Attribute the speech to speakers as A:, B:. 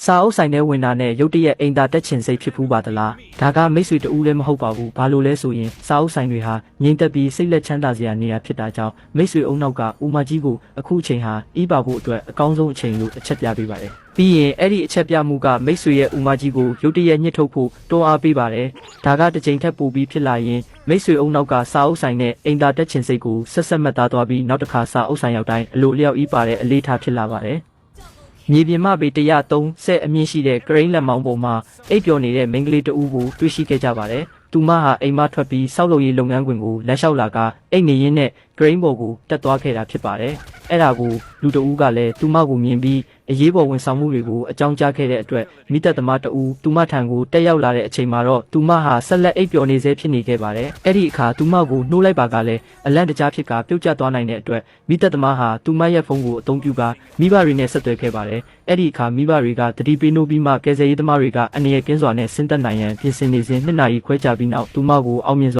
A: စာအုပ်ဆိုင်ထဲဝင်တာနဲ့ရုတ်တရက်အိမ်သာတက်ချင်စိတ်ဖြစ်ဖူးပါသလားဒါကမိတ်ဆွေတူလည်းမဟုတ်ပါဘူးဘာလို့လဲဆိုရင်စာအုပ်ဆိုင်တွေဟာငြိမ်သက်ပြီးစိတ်လက်ချမ်းသာစရာနေရာဖြစ်တာကြောင့်မိတ်ဆွေအုံနောက်ကဦးမကြီးကိုအခုအချိန်ဟာဤပါဖို့အတွက်အကောင်းဆုံးအချိန်လို့အချက်ပြပေးပါတယ်ပြီးရင်အဲ့ဒီအချက်ပြမှုကမိတ်ဆွေရဲ့ဦးမကြီးကိုရုတ်တရက်ညှစ်ထုတ်ဖို့တွန်းအားပေးပါတယ်ဒါကတစ်ချိန်ထက်ပိုပြီးဖြစ်လာရင်မိတ်ဆွေအုံနောက်ကစာအုပ်ဆိုင်နဲ့အိမ်သာတက်ချင်စိတ်ကိုဆက်ဆက်မှတ်သားသွားပြီးနောက်တစ်ခါစာအုပ်ဆိုင်ရောက်တိုင်းအလိုအလျောက်ဤပါတဲ့အလေးထားဖြစ်လာပါတယ်မြေပြင်မှပေ130အမြင့်ရှိတဲ့ဂရိန်းလက်မောင်းပေါ်မှာအိပ်ပျော်နေတဲ့မိန်းကလေးတဦးကိုတွေ့ရှိခဲ့ကြပါတယ်။သူမဟာအိမ်မထွက်ပြီးစောက်လုပ်ရေးလုပ်ငန်းခွင်ကိုလမ်းလျှောက်လာကအိတ်နေရင်းနဲ့ဂရိန်းပေါ်ကိုတက်သွားခဲ့တာဖြစ်ပါတယ်။အဲ့ဒါကိုလူတဦးကလည်းသူမကိုမြင်ပြီးအရေးပေါ်ဝန်ဆောင်မှုတွေကိုအကြောင်းကြားခဲ့တဲ့အတွက်မိသက်သမားတဦးသူမထံကိုတက်ရောက်လာတဲ့အချိန်မှာတော့သူမဟာဆက်လက်အိပ်ပျော်နေဆဲဖြစ်နေခဲ့ပါတယ်။အဲ့ဒီအခါသူမကိုနှိုးလိုက်ပါကလည်းအလန့်တကြားဖြစ်ကပြုတ်ကျသွားနိုင်တဲ့အတွက်မိသက်သမားဟာသူမရဲ့ဖုန်းကိုအသုံးပြုကမိဘတွေနဲ့ဆက်သွယ်ခဲ့ပါတယ်။အဲ့ဒီအခါမိဘတွေကတတိပေးနိုးပြီးမှကယ်ဆယ်ရေးသမားတွေကအန္တရာယ်ကင်းစွာနဲ့ဆင်းသက်နိုင်ရန်ပြင်ဆင်နေစဉ်2 နာရီခွဲကြာပြီးနောက်သူမကိုအောင်မြင်